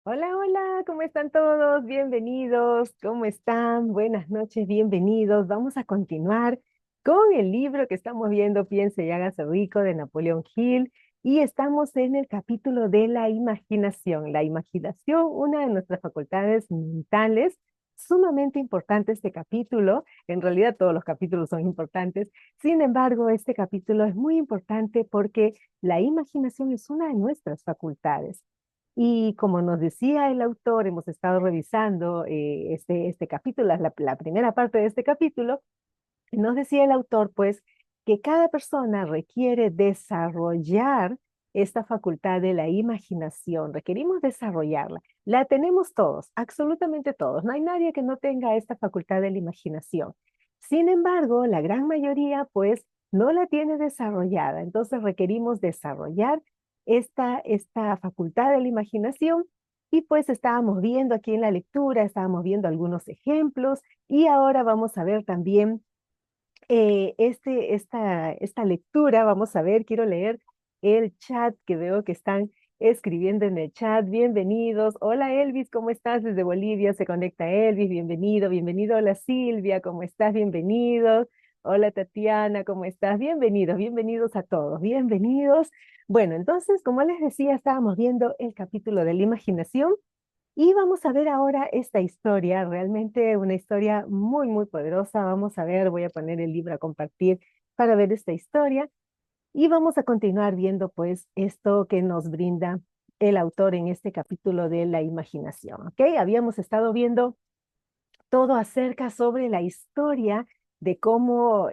Hola, hola, ¿cómo están todos? Bienvenidos, ¿cómo están? Buenas noches, bienvenidos. Vamos a continuar con el libro que estamos viendo, Piense y hágase rico, de Napoleón Hill, y estamos en el capítulo de la imaginación. La imaginación, una de nuestras facultades mentales, sumamente importante este capítulo. En realidad todos los capítulos son importantes. Sin embargo, este capítulo es muy importante porque la imaginación es una de nuestras facultades. Y como nos decía el autor, hemos estado revisando este capítulo, la primera parte de este capítulo, y nos decía el autor, pues, que cada persona requiere desarrollar esta facultad de la imaginación. Requerimos desarrollarla. La tenemos todos, absolutamente todos. No hay nadie que no tenga esta facultad de la imaginación. Sin embargo, la gran mayoría, pues, no la tiene desarrollada. Entonces requerimos desarrollar esta facultad de la imaginación. Y pues estábamos viendo aquí en la lectura, estábamos viendo algunos ejemplos y ahora vamos a ver también esta lectura. Vamos a ver, quiero leer el chat que veo que están escribiendo en el chat. Bienvenidos. Hola Elvis, ¿cómo estás? Desde Bolivia se conecta Elvis, bienvenido, bienvenido. Hola Silvia, ¿cómo estás? Bienvenidos. Hola Tatiana, ¿cómo estás? Bienvenidos, bienvenidos a todos, bienvenidos. Bueno, entonces, como les decía, estábamos viendo el capítulo de la imaginación y vamos a ver ahora esta historia, realmente una historia muy, muy poderosa. Vamos a ver, voy a poner el libro a compartir para ver esta historia y vamos a continuar viendo pues esto que nos brinda el autor en este capítulo de la imaginación, ¿ok? Habíamos estado viendo todo acerca sobre la historia de cómo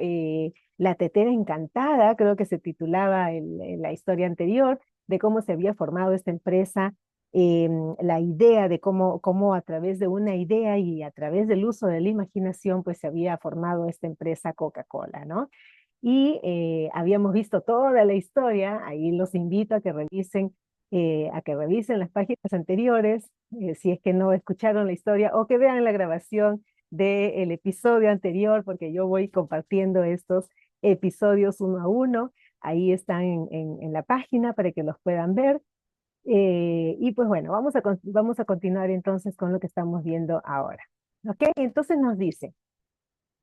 la tetera encantada, creo que se titulaba la historia anterior, de cómo se había formado esta empresa, la idea de cómo a través de una idea y a través del uso de la imaginación, pues se había formado esta empresa Coca-Cola, ¿no? Y habíamos visto toda la historia. Ahí los invito a que revisen las páginas anteriores, si es que no escucharon la historia, o que vean la grabación del episodio anterior, porque yo voy compartiendo estos episodios uno a uno. Ahí están en la página para que los puedan ver. Y pues bueno, vamos a continuar entonces con lo que estamos viendo ahora. ¿Ok? Entonces nos dice,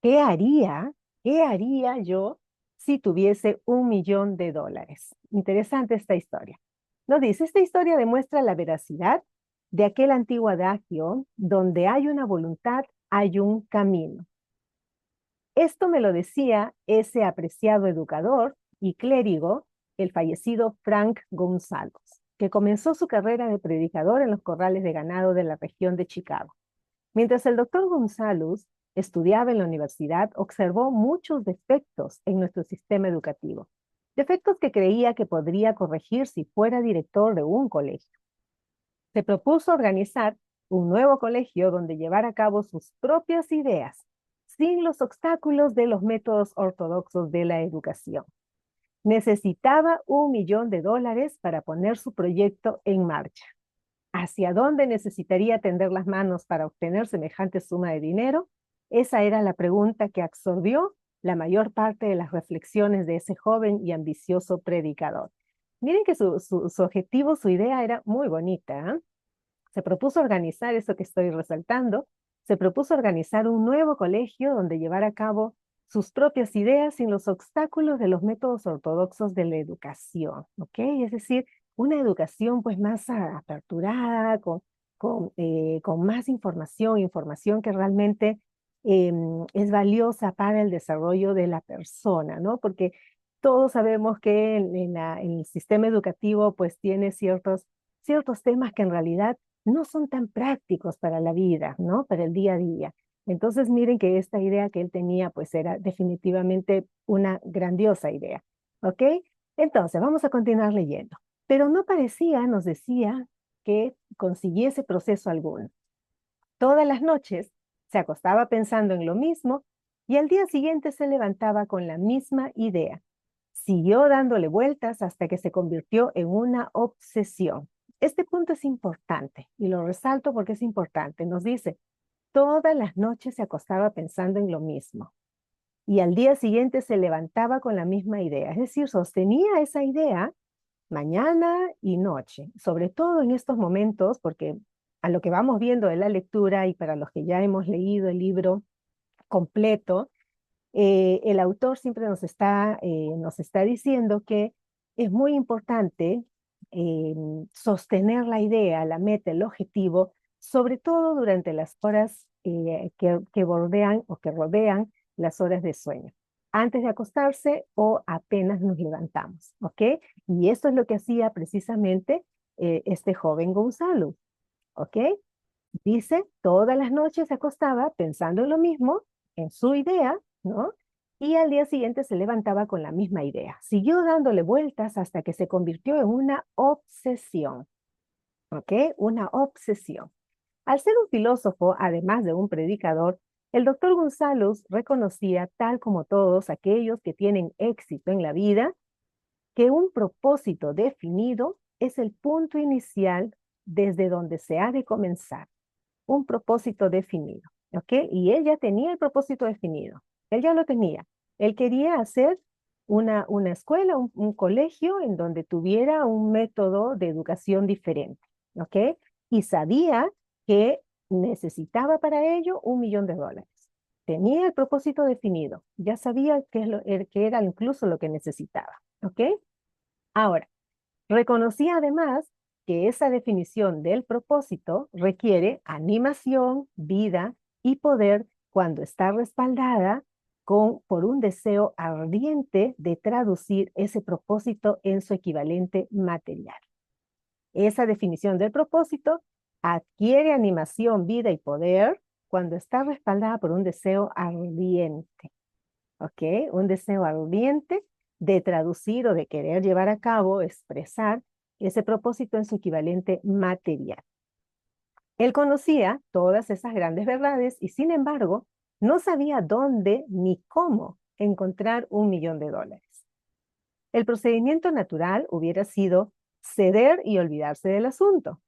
¿qué haría, qué haría yo si tuviese $1.000.000? Interesante esta historia. Nos dice, esta historia demuestra la veracidad de aquel antiguo adagio: donde hay una voluntad, hay un camino. Esto me lo decía ese apreciado educador y clérigo, el fallecido Frank González, que comenzó su carrera de predicador en los corrales de ganado de la región de Chicago. Mientras el doctor González estudiaba en la universidad, observó muchos defectos en nuestro sistema educativo, defectos que creía que podría corregir si fuera director de un colegio. Se propuso organizar un nuevo colegio donde llevar a cabo sus propias ideas, sin los obstáculos de los métodos ortodoxos de la educación. Necesitaba $1.000.000 para poner su proyecto en marcha. ¿Hacia dónde necesitaría tender las manos para obtener semejante suma de dinero? Esa era la pregunta que absorbió la mayor parte de las reflexiones de ese joven y ambicioso predicador. Miren que su objetivo, su idea era muy bonita, ¿eh? Se propuso organizar, eso que estoy resaltando, se propuso organizar un nuevo colegio donde llevar a cabo sus propias ideas sin los obstáculos de los métodos ortodoxos de la educación, ¿ok? Es decir, una educación pues más aperturada, con más información, información que realmente es valiosa para el desarrollo de la persona, ¿no? Porque todos sabemos que en el sistema educativo pues tiene ciertos temas que en realidad no son tan prácticos para la vida, ¿no? Para el día a día. Entonces, miren que esta idea que él tenía, pues era definitivamente una grandiosa idea, ¿ok? Entonces, vamos a continuar leyendo. Pero no parecía, nos decía, que consiguiese proceso alguno. Todas las noches se acostaba pensando en lo mismo y al día siguiente se levantaba con la misma idea. Siguió dándole vueltas hasta que se convirtió en una obsesión. Este punto es importante y lo resalto porque es importante. Nos dice, todas las noches se acostaba pensando en lo mismo y al día siguiente se levantaba con la misma idea. Es decir, sostenía esa idea mañana y noche, sobre todo en estos momentos, porque a lo que vamos viendo de la lectura y para los que ya hemos leído el libro completo, el autor siempre nos está diciendo que es muy importante eh, sostener la idea, la meta, el objetivo, sobre todo durante las horas que bordean o que rodean las horas de sueño, antes de acostarse o apenas nos levantamos, ¿ok? Y esto es lo que hacía precisamente este joven Gonzalo, ¿ok? Dice, todas las noches se acostaba pensando en lo mismo, en su idea, ¿no? Y al día siguiente se levantaba con la misma idea. Siguió dándole vueltas hasta que se convirtió en una obsesión, ¿ok? Una obsesión. Al ser un filósofo, además de un predicador, el doctor Gonzalo reconocía, tal como todos aquellos que tienen éxito en la vida, que un propósito definido es el punto inicial desde donde se ha de comenzar, un propósito definido, ¿ok? Y él ya tenía el propósito definido, él ya lo tenía. Él quería hacer una escuela, un colegio en donde tuviera un método de educación diferente, ¿ok? Y sabía que necesitaba para ello $1.000.000. Tenía el propósito definido, ya sabía que era incluso lo que necesitaba, ¿ok? Ahora, reconocía además que esa definición del propósito requiere animación, vida y poder cuando está respaldada por un deseo ardiente de traducir ese propósito en su equivalente material. Esa definición del propósito adquiere animación, vida y poder cuando está respaldada por un deseo ardiente. ¿Ok? Un deseo ardiente de traducir o de querer llevar a cabo, expresar ese propósito en su equivalente material. Él conocía todas esas grandes verdades y sin embargo no sabía dónde ni cómo encontrar $1.000.000. El procedimiento natural hubiera sido ceder y olvidarse del asunto,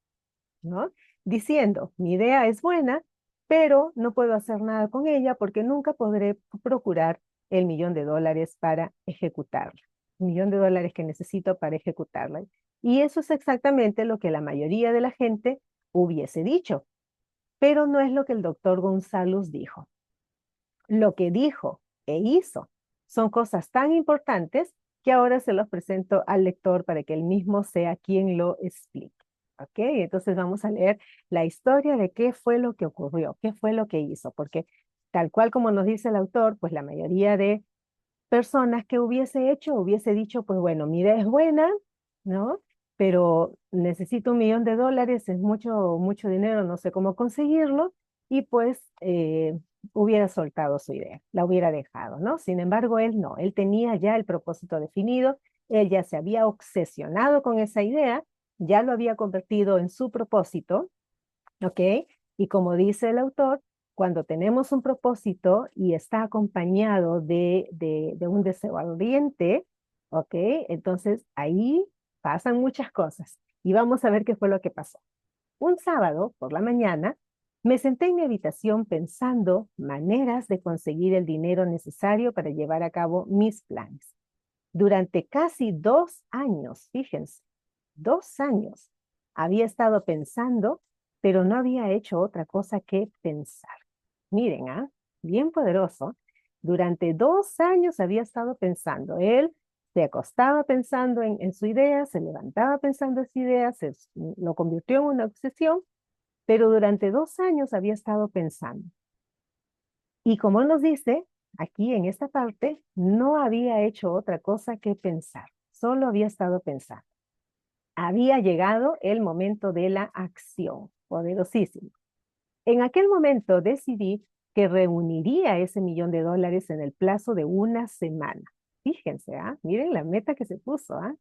¿no? Diciendo, mi idea es buena, pero no puedo hacer nada con ella porque nunca podré procurar el $1.000.000 para ejecutarla. $1.000.000 que necesito para ejecutarla. Y eso es exactamente lo que la mayoría de la gente hubiese dicho, pero no es lo que el doctor González dijo. Lo que dijo e hizo son cosas tan importantes que ahora se los presento al lector para que él mismo sea quien lo explique. ¿Ok? Entonces vamos a leer la historia de qué fue lo que ocurrió, qué fue lo que hizo, porque tal cual como nos dice el autor, pues la mayoría de personas que hubiese dicho, pues bueno, mi idea es buena, ¿no? Pero necesito $1.000.000, es mucho, mucho dinero, no sé cómo conseguirlo, y pues hubiera soltado su idea, la hubiera dejado, ¿no? Sin embargo, él no, él tenía ya el propósito definido, él ya se había obsesionado con esa idea, ya lo había convertido en su propósito, ¿ok? Y como dice el autor, cuando tenemos un propósito y está acompañado de un deseo ardiente, ¿ok? Entonces ahí pasan muchas cosas. Y vamos a ver qué fue lo que pasó. Un sábado, por la mañana, me senté en mi habitación pensando maneras de conseguir el dinero necesario para llevar a cabo mis planes. Durante casi 2 años, fíjense, 2 años, había estado pensando, pero no había hecho otra cosa que pensar. Miren, ¿ah? Bien poderoso. Durante 2 años había estado pensando. Él se acostaba pensando en su idea, se levantaba pensando en su idea, lo convirtió en una obsesión, pero durante 2 años había estado pensando. Y como nos dice, aquí en esta parte, no había hecho otra cosa que pensar, solo había estado pensando. Había llegado el momento de la acción, poderosísimo. En aquel momento decidí que reuniría ese $1.000.000 en el plazo de una semana. Fíjense, ¿ah? Miren la meta que se puso, ¿ah?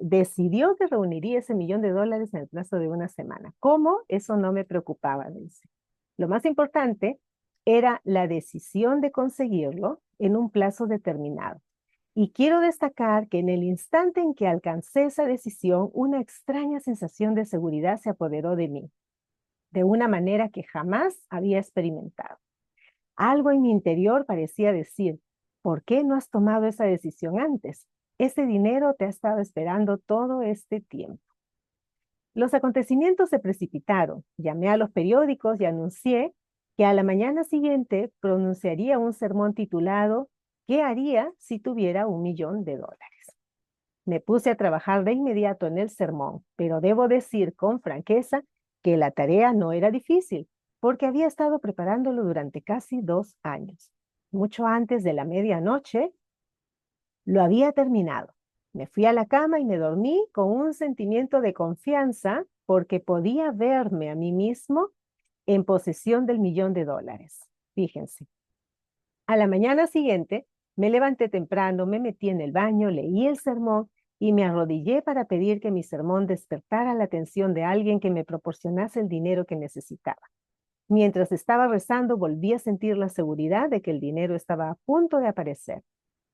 Decidió que reuniría ese $1.000.000 en el plazo de una semana. ¿Cómo? Eso no me preocupaba, dice. Lo más importante era la decisión de conseguirlo en un plazo determinado. Y quiero destacar que en el instante en que alcancé esa decisión, una extraña sensación de seguridad se apoderó de mí, de una manera que jamás había experimentado. Algo en mi interior parecía decir, ¿por qué no has tomado esa decisión antes? Ese dinero te ha estado esperando todo este tiempo. Los acontecimientos se precipitaron. Llamé a los periódicos y anuncié que a la mañana siguiente pronunciaría un sermón titulado ¿Qué haría si tuviera $1.000.000? Me puse a trabajar de inmediato en el sermón, pero debo decir con franqueza que la tarea no era difícil, porque había estado preparándolo durante casi 2 años. Mucho antes de la medianoche lo había terminado. Me fui a la cama y me dormí con un sentimiento de confianza porque podía verme a mí mismo en posesión del $1.000.000. Fíjense. A la mañana siguiente me levanté temprano, me metí en el baño, leí el sermón y me arrodillé para pedir que mi sermón despertara la atención de alguien que me proporcionase el dinero que necesitaba. Mientras estaba rezando, volví a sentir la seguridad de que el dinero estaba a punto de aparecer.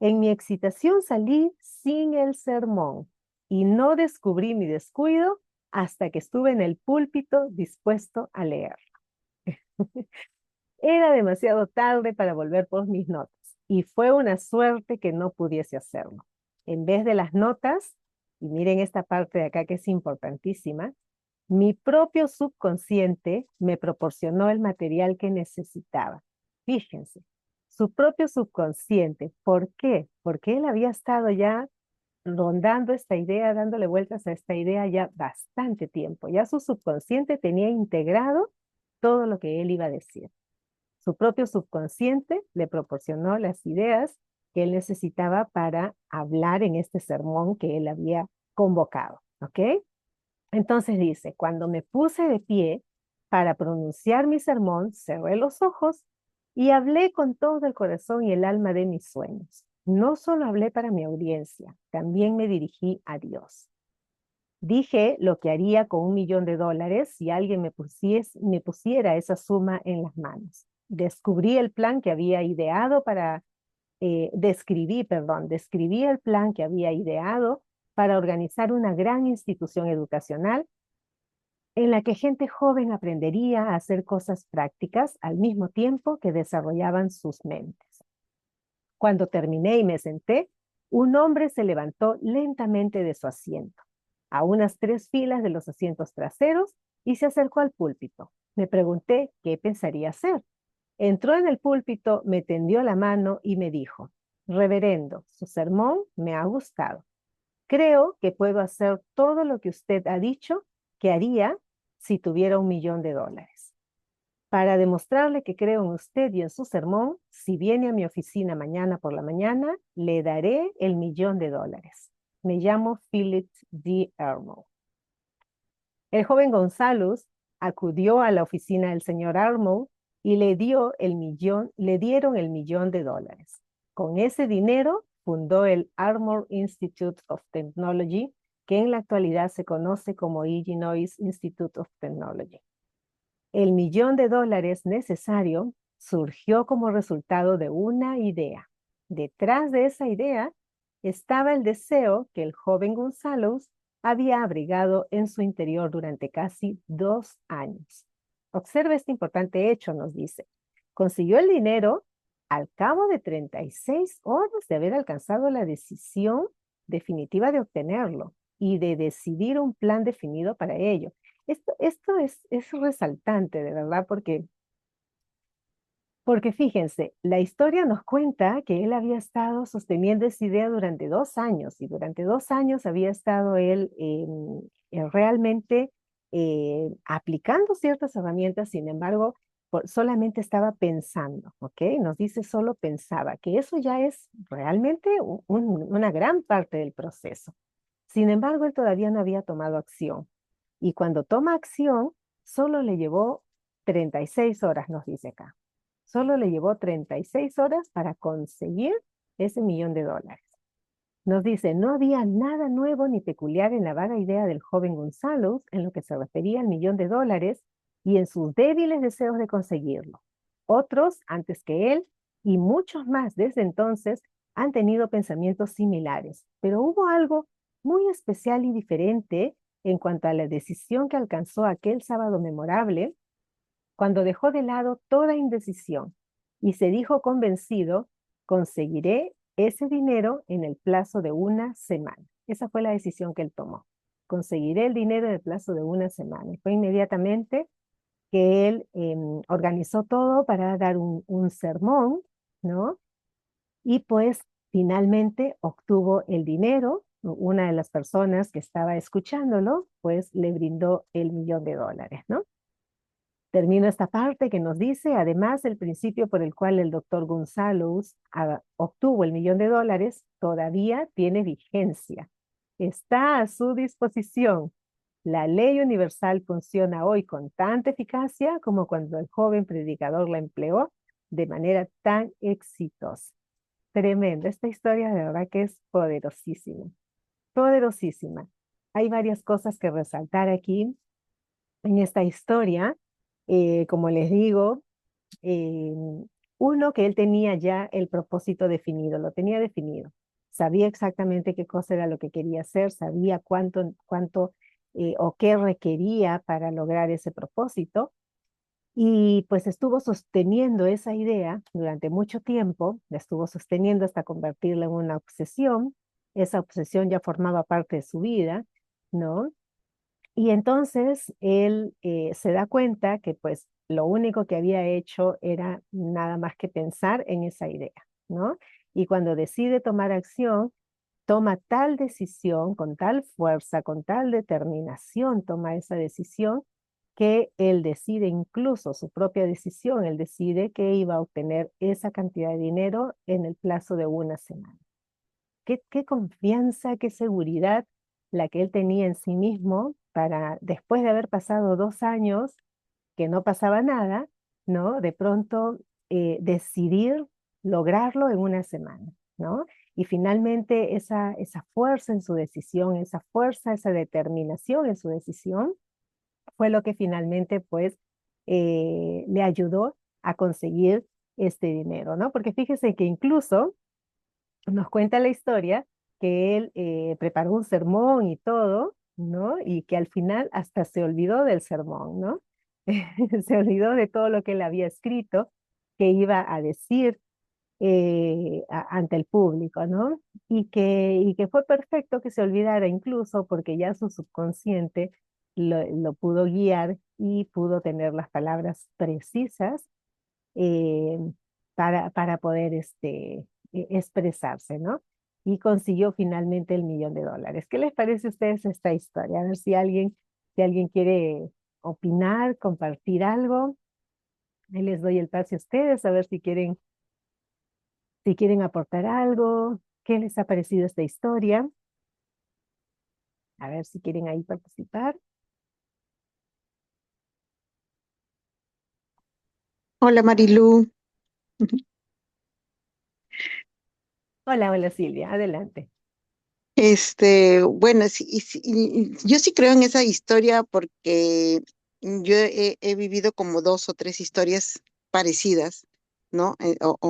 En mi excitación salí sin el sermón y no descubrí mi descuido hasta que estuve en el púlpito dispuesto a leer. Era demasiado tarde para volver por mis notas y fue una suerte que no pudiese hacerlo. En vez de las notas, y miren esta parte de acá que es importantísima, mi propio subconsciente me proporcionó el material que necesitaba. Fíjense, su propio subconsciente. ¿Por qué? Porque él había estado ya rondando esta idea, dándole vueltas a esta idea ya bastante tiempo. Ya su subconsciente tenía integrado todo lo que él iba a decir. Su propio subconsciente le proporcionó las ideas que él necesitaba para hablar en este sermón que él había convocado. ¿Ok? Entonces dice, cuando me puse de pie para pronunciar mi sermón, cerré los ojos y hablé con todo el corazón y el alma de mis sueños. No solo hablé para mi audiencia, también me dirigí a Dios. Dije lo que haría con $1.000.000 si alguien me pusiera esa suma en las manos. Descubrí el plan que había ideado describí el plan que había ideado para organizar una gran institución educacional en la que gente joven aprendería a hacer cosas prácticas al mismo tiempo que desarrollaban sus mentes. Cuando terminé y me senté, un hombre se levantó lentamente de su asiento, a unas 3 filas de los asientos traseros, y se acercó al púlpito. Me pregunté qué pensaría hacer. Entró en el púlpito, me tendió la mano y me dijo, Reverendo, su sermón me ha gustado. Creo que puedo hacer todo lo que usted ha dicho que haría si tuviera $1.000.000. Para demostrarle que creo en usted y en su sermón, si viene a mi oficina mañana por la mañana, le daré el $1.000.000. Me llamo Philip D. Armour. El joven González acudió a la oficina del señor Armour y le dieron el $1.000.000. Con ese dinero fundó el Armour Institute of Technology, que en la actualidad se conoce como Illinois Institute of Technology. El $1.000.000 necesario surgió como resultado de una idea. Detrás de esa idea estaba el deseo que el joven González había abrigado en su interior durante casi 2 años. Observe este importante hecho, nos dice. Consiguió el dinero al cabo de 36 horas de haber alcanzado la decisión definitiva de obtenerlo y de decidir un plan definido para ello. Esto es resaltante, de verdad, porque fíjense, la historia nos cuenta que él había estado sosteniendo esa idea durante 2 años y durante 2 años había estado él realmente aplicando ciertas herramientas, sin embargo, solamente estaba pensando, ¿ok? Nos dice solo pensaba, que eso ya es realmente una gran parte del proceso. Sin embargo, él todavía no había tomado acción. Y cuando toma acción, solo le llevó 36 horas, nos dice acá. Solo le llevó 36 horas para conseguir ese $1.000.000. Nos dice, no había nada nuevo ni peculiar en la vaga idea del joven Gonzalo en lo que se refería al $1.000.000 y en sus débiles deseos de conseguirlo. Otros, antes que él, y muchos más desde entonces, han tenido pensamientos similares, pero hubo algo muy especial y diferente en cuanto a la decisión que alcanzó aquel sábado memorable, cuando dejó de lado toda indecisión y se dijo convencido, conseguiré ese dinero en el plazo de una semana. Esa fue la decisión que él tomó. conseguiré el dinero en el plazo de una semana. Y fue inmediatamente que él organizó todo para dar un sermón, ¿no? Y pues finalmente obtuvo el dinero. Una de las personas que estaba escuchándolo, pues le brindó el $1.000.000, ¿no? Termino esta parte que nos dice, además, el principio por el cual el doctor Gonzalo obtuvo el $1.000.000 todavía tiene vigencia. Está a su disposición. La ley universal funciona hoy con tanta eficacia como cuando el joven predicador la empleó de manera tan exitosa. Tremenda. Esta historia de verdad que es poderosísima. Poderosísima. Hay varias cosas que resaltar aquí en esta historia. Como les digo, eh, uno, que él tenía ya el propósito definido, lo tenía definido. Sabía exactamente qué cosa era lo que quería hacer, sabía cuánto o qué requería para lograr ese propósito. Y pues estuvo sosteniendo esa idea durante mucho tiempo, la estuvo sosteniendo hasta convertirla en una obsesión. Esa obsesión ya formaba parte de su vida, ¿no? Y entonces él se da cuenta que pues lo único que había hecho era nada más que pensar en esa idea, ¿no? Y cuando decide tomar acción, toma tal decisión, con tal fuerza, con tal determinación, toma esa decisión que él decide incluso su propia decisión, él decide que iba a obtener esa cantidad de dinero en el plazo de una semana. Qué confianza, qué seguridad la que él tenía en sí mismo para, después de haber pasado 2 años que no pasaba nada, ¿no? De pronto decidir lograrlo en una semana, ¿no? Y finalmente esa fuerza en su decisión, esa fuerza, esa determinación en su decisión, fue lo que finalmente pues le ayudó a conseguir este dinero, ¿no? Porque fíjese que incluso nos cuenta la historia que él preparó un sermón y todo, ¿no? Y que al final hasta se olvidó del sermón, ¿no? Se olvidó de todo lo que él había escrito, que iba a decir ante el público, ¿no? Y que fue perfecto que se olvidara incluso porque ya su subconsciente lo pudo guiar y pudo tener las palabras precisas eh, para poder expresarse, ¿no? Y consiguió finalmente el $1.000.000. ¿Qué les parece a ustedes esta historia? A ver si alguien quiere opinar, compartir algo. Ahí les doy el pase a ustedes, a ver si quieren aportar algo. ¿Qué les ha parecido esta historia? A ver si quieren ahí participar. Hola Marilu. Hola, hola Silvia, adelante. Bueno, sí, yo sí creo en esa historia porque yo he vivido como dos o tres historias parecidas, ¿no?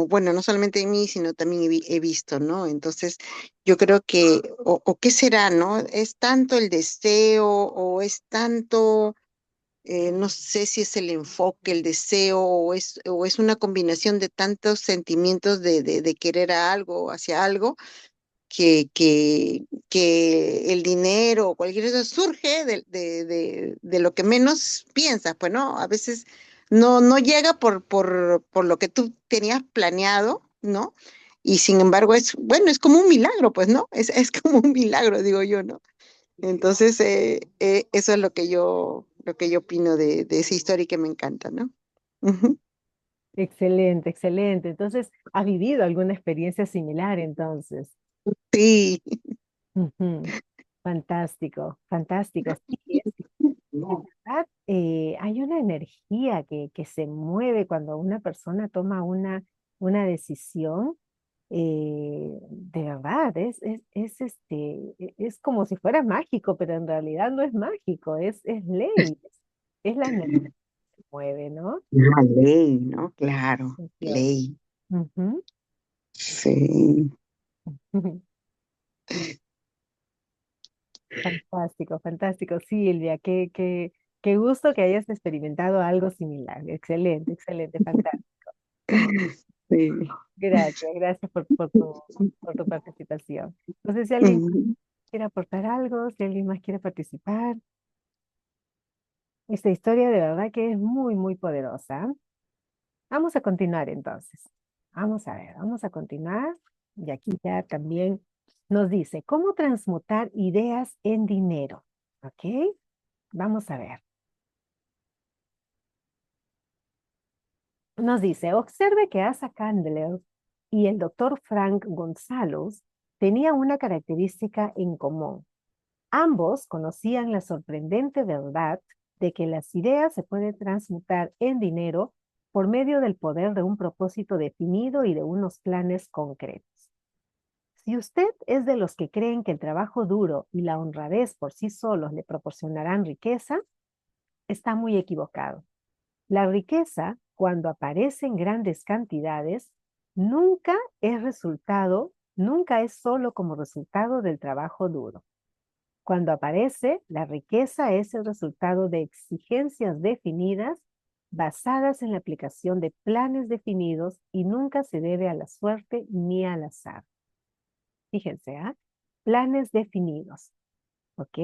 Bueno, no solamente en mí, sino también he visto, ¿no? Entonces, yo creo que, o qué será, ¿no? Es tanto el deseo o es tanto, no sé si es el enfoque, el deseo o es una combinación de tantos sentimientos de querer a algo, hacia algo que el dinero o cualquier cosa surge de lo que menos piensas, pues, ¿no? A veces no llega por lo que tú tenías planeado, ¿no? Y sin embargo bueno, es como un milagro, pues, ¿no? Es como un milagro, digo yo, ¿no? Entonces, eso es lo que yo opino de esa historia y que me encanta, ¿no? Ujú. Excelente, excelente. Entonces, ¿has vivido alguna experiencia similar entonces? Sí. Ujú. Fantástico, fantástico. Sí, en verdad, hay una energía que se mueve cuando una persona toma una decisión. De verdad, es como si fuera mágico, pero en realidad no es mágico, es ley, es la energía que mueve, ¿no? La ley, ¿no? Claro, Precioso. ley. Ujú. Sí. Fantástico, fantástico, Silvia. Qué gusto que hayas experimentado algo similar. Excelente, excelente, fantástico. Sí. Gracias, gracias por tu participación. No sé si alguien Ujú. quiere aportar algo, si alguien más quiere participar. Esta historia de verdad que es muy, muy poderosa. Vamos a continuar entonces. Vamos a ver, vamos a continuar. Y aquí ya también nos dice, ¿cómo transmutar ideas en dinero? ¿Ok? Vamos a ver. Nos dice, observe que Asa Candler y el doctor Frank González tenían una característica en común. Ambos conocían la sorprendente verdad de que las ideas se pueden transmutar en dinero por medio del poder de un propósito definido y de unos planes concretos. Si usted es de los que creen que el trabajo duro y la honradez por sí solos le proporcionarán riqueza, está muy equivocado. La riqueza, cuando aparece en grandes cantidades, nunca es resultado, nunca es solo como resultado del trabajo duro. Cuando aparece, la riqueza es el resultado de exigencias definidas basadas en la aplicación de planes definidos y nunca se debe a la suerte ni al azar. Fíjense, ¿ah? Planes definidos, ¿ok?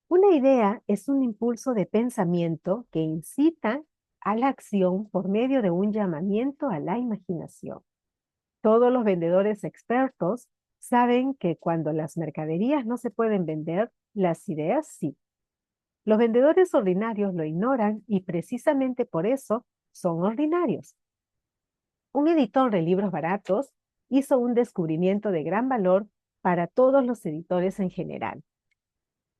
Una idea es un impulso de pensamiento que incita a la acción por medio de un llamamiento a la imaginación. Todos los vendedores expertos saben que cuando las mercaderías no se pueden vender, las ideas sí. Los vendedores ordinarios lo ignoran y precisamente por eso son ordinarios. Un editor de libros baratos hizo un descubrimiento de gran valor para todos los editores en general.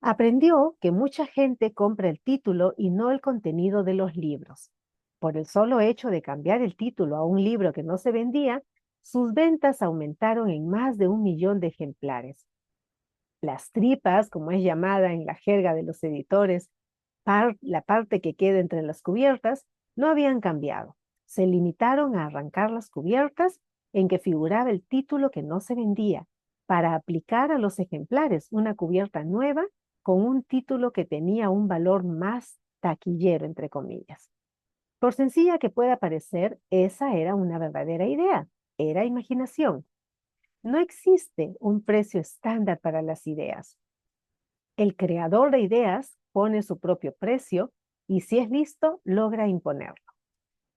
Aprendió que mucha gente compra el título y no el contenido de los libros. Por el solo hecho de cambiar el título a un libro que no se vendía, sus ventas aumentaron en más de 1 millón de ejemplares. Las tripas, como es llamada en la jerga de los editores, la parte que queda entre las cubiertas, no habían cambiado. Se limitaron a arrancar las cubiertas en que figuraba el título que no se vendía, para aplicar a los ejemplares una cubierta nueva con un título que tenía un valor más taquillero, entre comillas. Por sencilla que pueda parecer, esa era una verdadera idea, era imaginación. No existe un precio estándar para las ideas. El creador de ideas pone su propio precio y si es listo, logra imponerlo.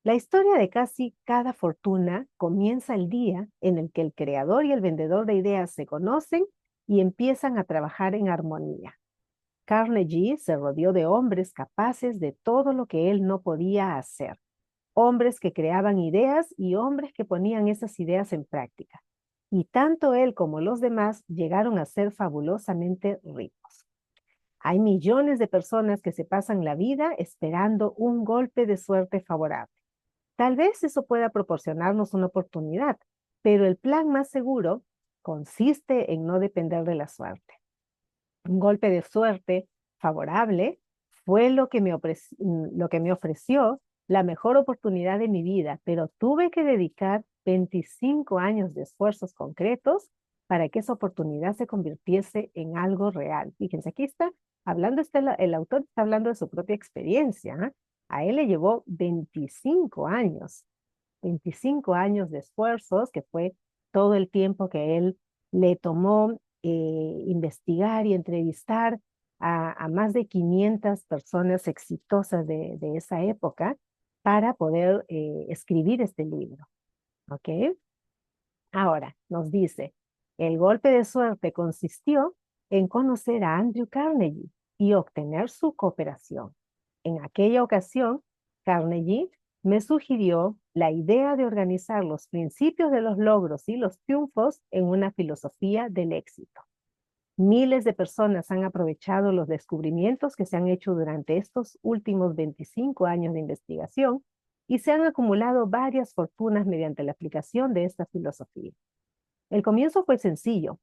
La historia de casi cada fortuna comienza el día en el que el creador y el vendedor de ideas se conocen y empiezan a trabajar en armonía. Carnegie se rodeó de hombres capaces de todo lo que él no podía hacer. Hombres que creaban ideas y hombres que ponían esas ideas en práctica. Y tanto él como los demás llegaron a ser fabulosamente ricos. Hay millones de personas que se pasan la vida esperando un golpe de suerte favorable. Tal vez eso pueda proporcionarnos una oportunidad, pero el plan más seguro consiste en no depender de la suerte. Un golpe de suerte favorable fue lo que me ofreció la mejor oportunidad de mi vida, pero tuve que dedicar 25 años de esfuerzos concretos para que esa oportunidad se convirtiese en algo real. Fíjense, aquí está hablando, el autor está hablando de su propia experiencia, ¿eh? A él le llevó 25 años de esfuerzos, que fue todo el tiempo que él le tomó investigar y entrevistar a más de 500 personas exitosas de esa época para poder escribir este libro. ¿Ok? Ahora, nos dice, el golpe de suerte consistió en conocer a Andrew Carnegie y obtener su cooperación. En aquella ocasión, Carnegie me sugirió la idea de organizar los principios de los logros y los triunfos en una filosofía del éxito. Miles de personas han aprovechado los descubrimientos que se han hecho durante estos últimos 25 años de investigación y se han acumulado varias fortunas mediante la aplicación de esta filosofía. El comienzo fue sencillo.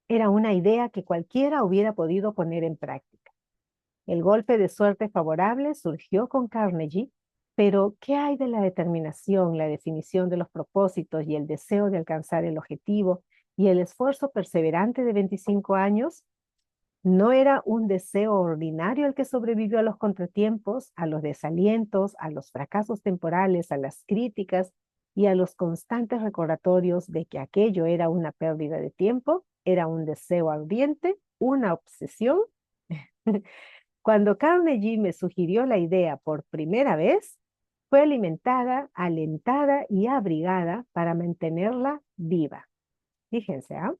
Era una idea que cualquiera hubiera podido poner en práctica. El golpe de suerte favorable surgió con Carnegie, pero ¿qué hay de la determinación, la definición de los propósitos y el deseo de alcanzar el objetivo y el esfuerzo perseverante de 25 años? No era un deseo ordinario el que sobrevivió a los contratiempos, a los desalientos, a los fracasos temporales, a las críticas y a los constantes recordatorios de que aquello era una pérdida de tiempo. Era un deseo ardiente, una obsesión. Cuando Carnegie me sugirió la idea por primera vez, fue alimentada, alentada y abrigada para mantenerla viva. Fíjense, ¿ah?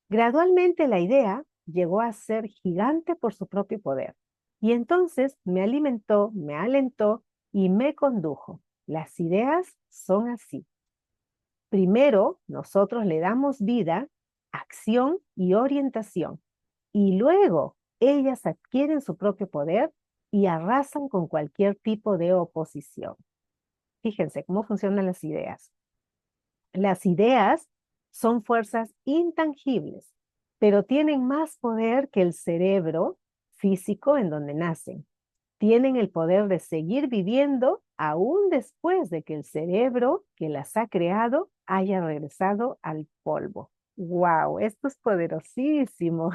Gradualmente la idea llegó a ser gigante por su propio poder. Y entonces me alimentó, me alentó y me condujo. Las ideas son así. Primero, nosotros le damos vida, acción y orientación. Y luego, ellas adquieren su propio poder y arrasan con cualquier tipo de oposición. Fíjense cómo funcionan las ideas. Las ideas son fuerzas intangibles, pero tienen más poder que el cerebro físico en donde nacen. Tienen el poder de seguir viviendo aún después de que el cerebro que las ha creado haya regresado al polvo. ¡Wow! Esto es poderosísimo.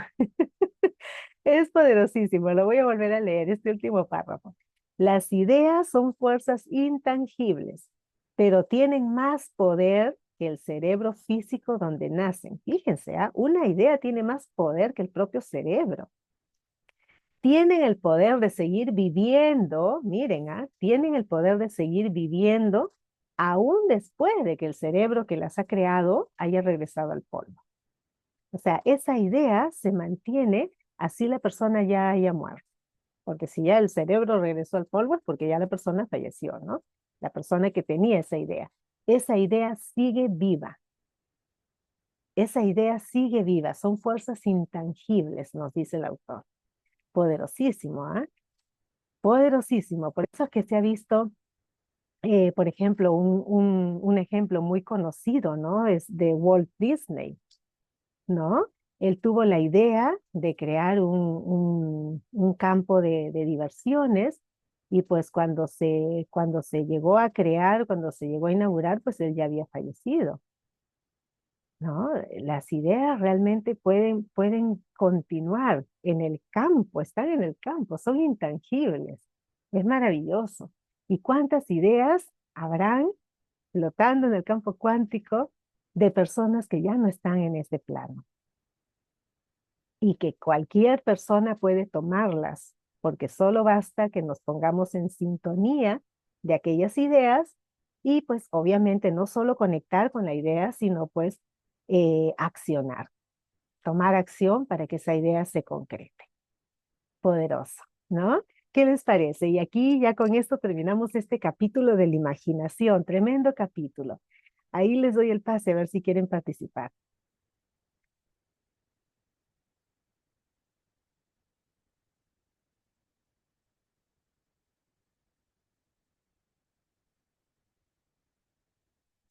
Es poderosísimo. Lo voy a volver a leer, este último párrafo. Las ideas son fuerzas intangibles, pero tienen más poder que el cerebro físico donde nacen. Fíjense, ¿ah? Una idea tiene más poder que el propio cerebro. Tienen el poder de seguir viviendo, miren, ¿ah? Tienen el poder de seguir viviendo aún después de que el cerebro que las ha creado haya regresado al polvo. O sea, esa idea se mantiene así la persona ya haya muerto. Porque si ya el cerebro regresó al polvo es porque ya la persona falleció, ¿no? La persona que tenía esa idea. Esa idea sigue viva. Esa idea sigue viva. Son fuerzas intangibles, nos dice el autor. Poderosísimo, ¿ah? Poderosísimo. Por eso es que se ha visto, por ejemplo, un ejemplo muy conocido, ¿no? Es de Walt Disney, ¿no? Él tuvo la idea de crear un campo de diversiones y pues cuando se llegó a crear, cuando se llegó a inaugurar, pues él ya había fallecido, ¿no? Las ideas realmente pueden continuar en el campo, están en el campo, son intangibles. Es maravilloso. ¿Y cuántas ideas habrán flotando en el campo cuántico de personas que ya no están en este plano? Y que cualquier persona puede tomarlas, porque solo basta que nos pongamos en sintonía de aquellas ideas y pues obviamente no solo conectar con la idea, sino pues accionar, tomar acción para que esa idea se concrete. Poderoso, ¿no? ¿Qué les parece? Y aquí ya con esto terminamos este capítulo de la imaginación, tremendo capítulo. Ahí les doy el pase a ver si quieren participar.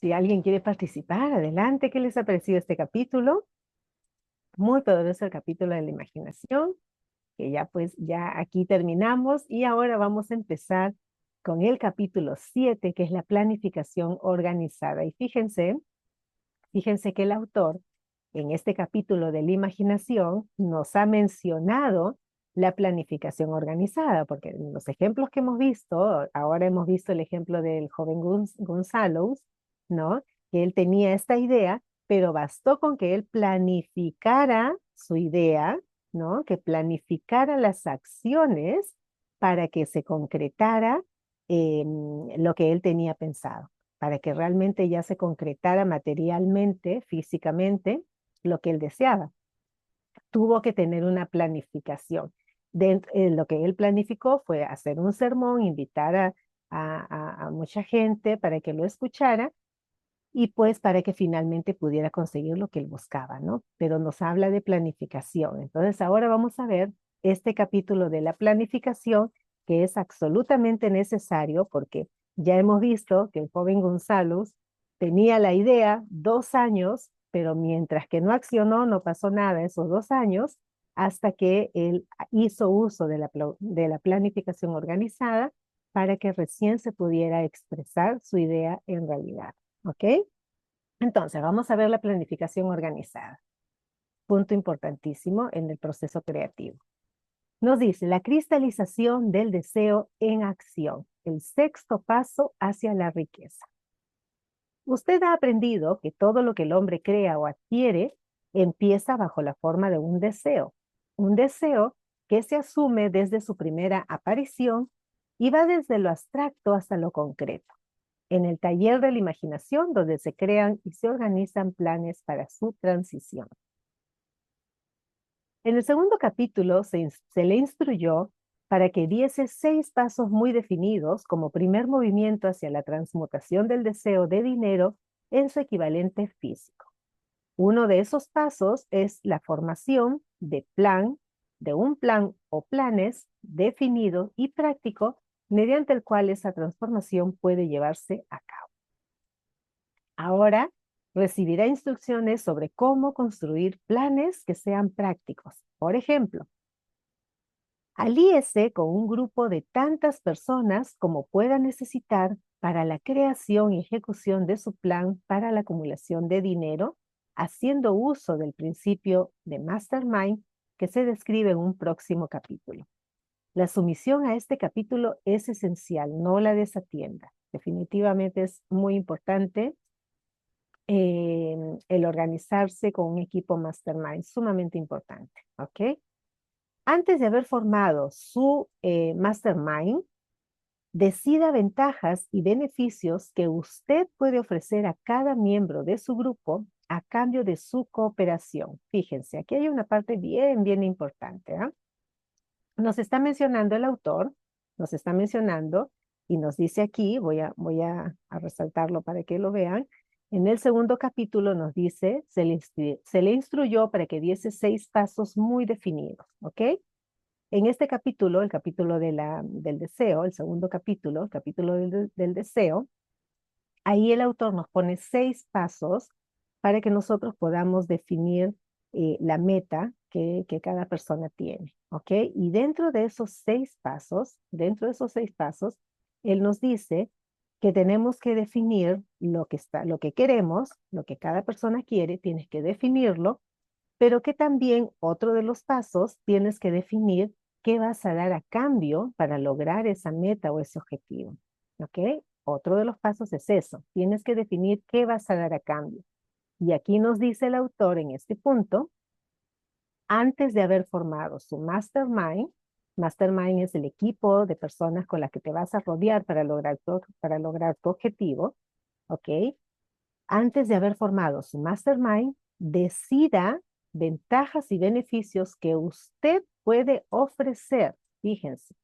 Si alguien quiere participar, adelante. ¿Qué les ha parecido este capítulo? Muy poderoso el capítulo de la imaginación, que ya pues ya aquí terminamos y ahora vamos a empezar con el capítulo 7, que es la planificación organizada. Y fíjense que el autor en este capítulo de la imaginación nos ha mencionado la planificación organizada, porque en los ejemplos que hemos visto, ahora hemos visto el ejemplo del joven Gonzalo, ¿no? Que él tenía esta idea, pero bastó con que él planificara su idea, ¿no? Que planificara las acciones para que se concretara lo que él tenía pensado, para que realmente ya se concretara materialmente, físicamente, lo que él deseaba. Tuvo que tener una planificación. Lo que él planificó fue hacer un sermón, invitar a mucha gente para que lo escuchara y pues para que finalmente pudiera conseguir lo que él buscaba, ¿no? Pero nos habla de planificación. Entonces ahora vamos a ver este capítulo de la planificación que es absolutamente necesario porque ya hemos visto que el joven Gonzalo tenía la idea 2 años, pero mientras que no accionó, no pasó nada esos 2 años hasta que él hizo uso de la planificación organizada para que recién se pudiera expresar su idea en realidad. ¿Ok? Entonces, vamos a ver la planificación organizada. Punto importantísimo en el proceso creativo. Nos dice la cristalización del deseo en acción, el sexto paso hacia la riqueza. Usted ha aprendido que todo lo que el hombre crea o adquiere empieza bajo la forma de un deseo que se asume desde su primera aparición y va desde lo abstracto hasta lo concreto, en el taller de la imaginación donde se crean y se organizan planes para su transición. En el segundo capítulo se le instruyó para que diese 6 pasos muy definidos como primer movimiento hacia la transmutación del deseo de dinero en su equivalente físico. Uno de esos pasos es la formación de un plan o planes definido y práctico mediante el cual esa transformación puede llevarse a cabo. Ahora recibirá instrucciones sobre cómo construir planes que sean prácticos. Por ejemplo, alíese con un grupo de tantas personas como pueda necesitar para la creación y ejecución de su plan para la acumulación de dinero, haciendo uso del principio de Mastermind que se describe en un próximo capítulo. La sumisión a este capítulo es esencial, no la desatienda. Definitivamente es muy importante el organizarse con un equipo Mastermind, sumamente importante, ¿ok? Antes de haber formado su Mastermind, decida ventajas y beneficios que usted puede ofrecer a cada miembro de su grupo a cambio de su cooperación. Fíjense, aquí hay una parte bien importante, ¿eh? Nos está mencionando el autor, nos está mencionando y nos dice aquí, voy a resaltarlo para que lo vean. En el segundo capítulo nos dice, se le instruyó para que diese 6 pasos muy definidos, ¿ok? En este capítulo, el capítulo del deseo, el segundo capítulo, el capítulo del deseo, ahí el autor nos pone 6 pasos para que nosotros podamos definir la meta que cada persona tiene, ¿ok? Y dentro de esos 6 pasos, él nos dice que tenemos que definir lo que queremos, lo que cada persona quiere, tienes que definirlo, pero que también otro de los pasos tienes que definir qué vas a dar a cambio para lograr esa meta o ese objetivo, ¿ok? Otro de los pasos es eso, tienes que definir qué vas a dar a cambio. Y aquí nos dice el autor en este punto, antes de haber formado su mastermind, mastermind es el equipo de personas con las que te vas a rodear para lograr tu objetivo, ¿ok? Antes de haber formado su mastermind, decida ventajas y beneficios que usted puede ofrecer. Fíjense,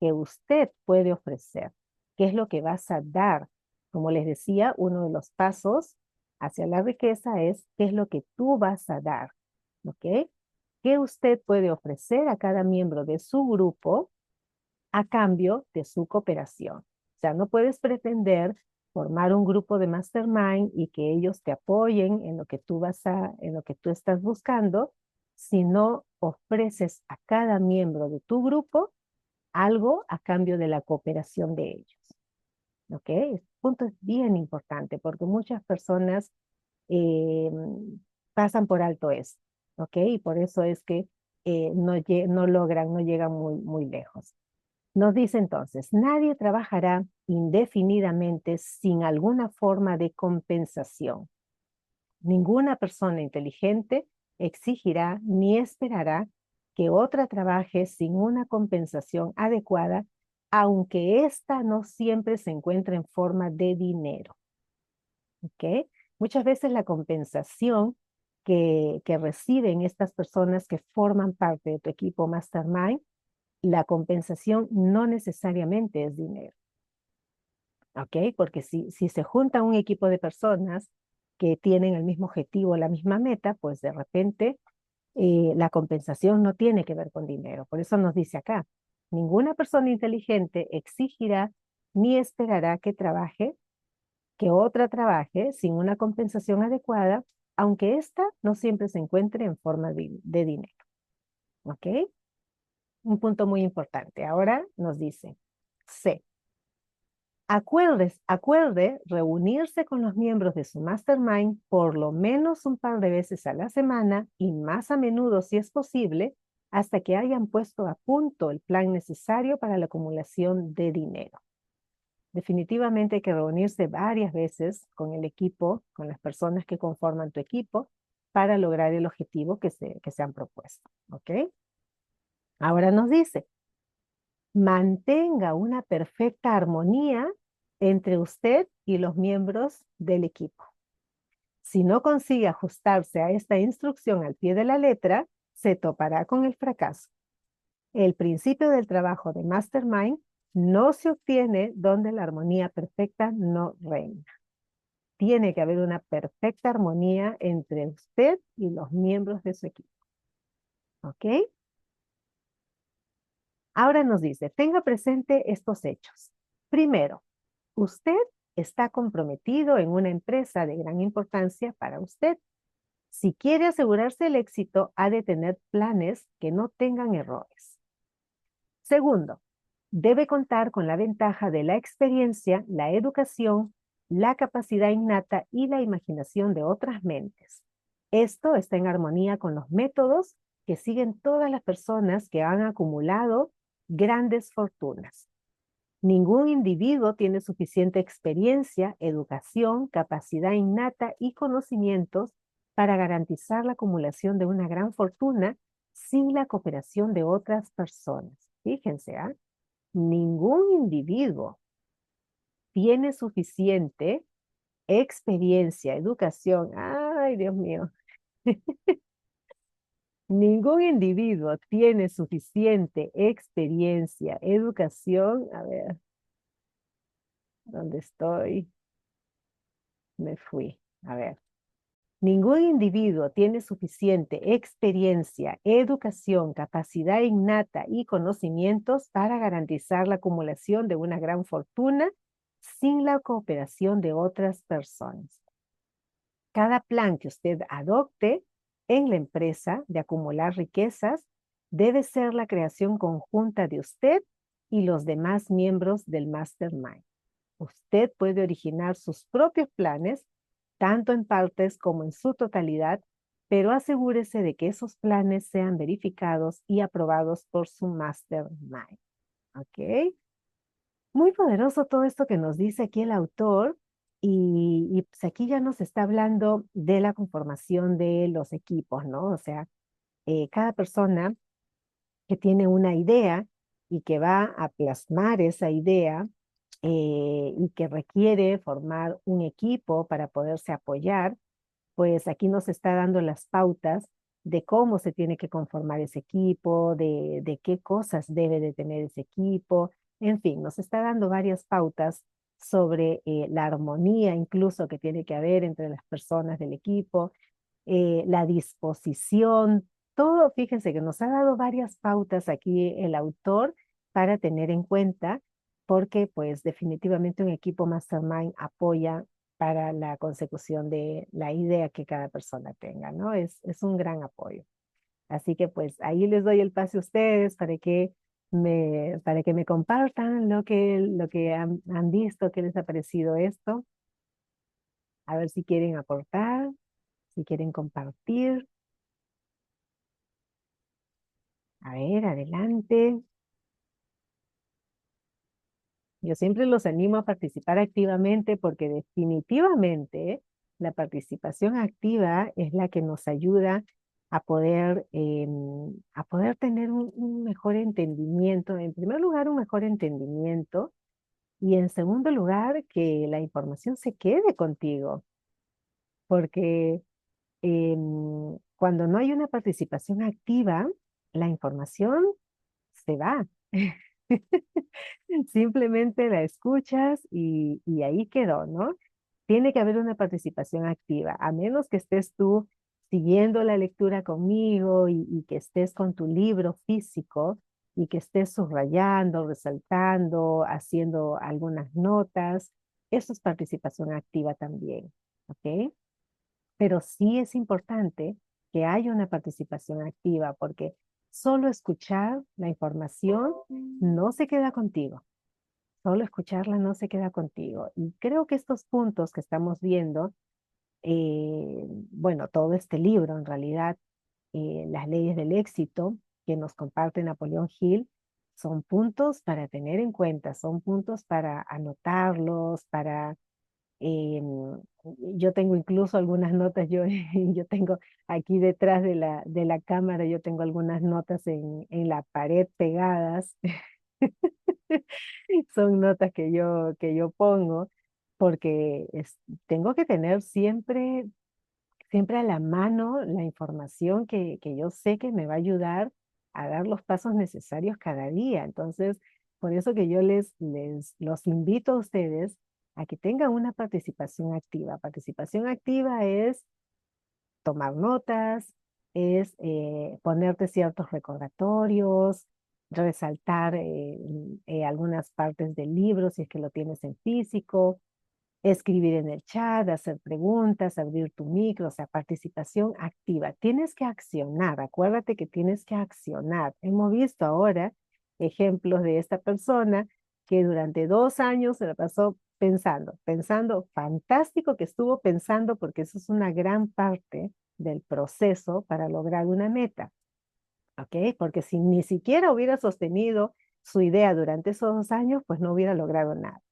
que usted puede ofrecer. ¿Qué es lo que vas a dar? Como les decía, uno de los pasos hacia la riqueza es qué es lo que tú vas a dar. ¿Ok? ¿Qué usted puede ofrecer a cada miembro de su grupo a cambio de su cooperación? O sea, no puedes pretender formar un grupo de mastermind y que ellos te apoyen en lo que en lo que tú estás buscando, si no ofreces a cada miembro de tu grupo algo a cambio de la cooperación de ellos. ¿Ok? Este punto es bien importante porque muchas personas eh, pasan por alto esto. ¿Ok? Y por eso es que no logran, no llegan muy lejos. Nos dice entonces, nadie trabajará indefinidamente sin alguna forma de compensación. Ninguna persona inteligente exigirá ni esperará que otra trabaje sin una compensación adecuada, aunque ésta no siempre se encuentre en forma de dinero. ¿Ok? Muchas veces la compensación que reciben estas personas que forman parte de tu equipo Mastermind, la compensación no necesariamente es dinero. ¿Ok? Porque si se junta un equipo de personas que tienen el mismo objetivo, la misma meta, pues de repente la compensación no tiene que ver con dinero. Por eso nos dice acá, ninguna persona inteligente exigirá ni esperará que otra trabaje sin una compensación adecuada, aunque ésta no siempre se encuentre en forma de dinero. ¿Ok? Un punto muy importante. Ahora nos dice, C. Acuerde reunirse con los miembros de su mastermind por lo menos un par de veces a la semana y más a menudo si es posible, hasta que hayan puesto a punto el plan necesario para la acumulación de dinero. Definitivamente hay que reunirse varias veces con el equipo, con las personas que conforman tu equipo, para lograr el objetivo que se han propuesto. ¿Ok? Ahora nos dice, mantenga una perfecta armonía entre usted y los miembros del equipo. Si no consigue ajustarse a esta instrucción al pie de la letra, se topará con el fracaso. El principio del trabajo de Mastermind no se obtiene donde la armonía perfecta no reina. Tiene que haber una perfecta armonía entre usted y los miembros de su equipo. ¿Ok? Ahora nos dice, tenga presente estos hechos. Primero, usted está comprometido en una empresa de gran importancia para usted. Si quiere asegurarse el éxito, ha de tener planes que no tengan errores. Segundo, debe contar con la ventaja de la experiencia, la educación, la capacidad innata y la imaginación de otras mentes. Esto está en armonía con los métodos que siguen todas las personas que han acumulado grandes fortunas. Ningún individuo tiene suficiente experiencia, educación, capacidad innata y conocimientos para garantizar la acumulación de una gran fortuna sin la cooperación de otras personas. Fíjense, ¿ah? Ningún individuo tiene suficiente experiencia, educación. Ay, Dios mío. Ningún individuo tiene suficiente experiencia, educación. A ver, ¿dónde estoy? Me fui. A ver. Ningún individuo tiene suficiente experiencia, educación, capacidad innata y conocimientos para garantizar la acumulación de una gran fortuna sin la cooperación de otras personas. Cada plan que usted adopte en la empresa de acumular riquezas debe ser la creación conjunta de usted y los demás miembros del Mastermind. Usted puede originar sus propios planes, tanto en partes como en su totalidad, pero asegúrese de que esos planes sean verificados y aprobados por su Mastermind. ¿Ok? Muy poderoso todo esto que nos dice aquí el autor y pues aquí ya nos está hablando de la conformación de los equipos, ¿no? O sea, cada persona que tiene una idea y que va a plasmar esa idea y que requiere formar un equipo para poderse apoyar, pues aquí nos está dando las pautas de cómo se tiene que conformar ese equipo, de qué cosas debe de tener ese equipo, en fin, nos está dando varias pautas sobre la armonía incluso que tiene que haber entre las personas del equipo, la disposición, todo, fíjense que nos ha dado varias pautas aquí el autor para tener en cuenta, porque pues definitivamente un equipo Mastermind apoya para la consecución de la idea que cada persona tenga, ¿no? Es un gran apoyo. Así que pues ahí les doy el pase a ustedes para que me compartan lo que han visto, qué les ha parecido esto. A ver si quieren aportar, si quieren compartir. A ver, adelante. Yo siempre los animo a participar activamente porque definitivamente la participación activa es la que nos ayuda a poder tener un mejor entendimiento. En primer lugar, un mejor entendimiento y en segundo lugar, que la información se quede contigo, porque cuando no hay una participación activa, la información se va. Simplemente la escuchas y ahí quedó, ¿no? Tiene que haber una participación activa, a menos que estés tú siguiendo la lectura conmigo y que estés con tu libro físico y que estés subrayando, resaltando, haciendo algunas notas. Eso es participación activa también, ¿ok? Pero sí es importante que haya una participación activa porque solo escuchar la información no se queda contigo. Solo escucharla no se queda contigo. Y creo que estos puntos que estamos viendo, bueno, todo este libro en realidad, las leyes del éxito que nos comparte Napoleón Hill, son puntos para tener en cuenta, son puntos para anotarlos, para Yo tengo incluso algunas notas, yo tengo aquí detrás de la cámara, yo tengo algunas notas en la pared pegadas. Son notas que yo pongo porque tengo que tener siempre, siempre a la mano la información que yo sé que me va a ayudar a dar los pasos necesarios cada día. Entonces, por eso que yo los invito a ustedes a que tengan una participación activa. Participación activa es tomar notas, es ponerte ciertos recordatorios, resaltar algunas partes del libro si es que lo tienes en físico, escribir en el chat, hacer preguntas, abrir tu micro, o sea, participación activa. Tienes que accionar, acuérdate que tienes que accionar. Hemos visto ahora ejemplos de esta persona que durante 2 años se la pasó pensando, pensando, fantástico que estuvo pensando porque eso es una gran parte del proceso para lograr una meta, ¿ok? Porque si ni siquiera hubiera sostenido su idea durante esos 2 años, pues no hubiera logrado nada.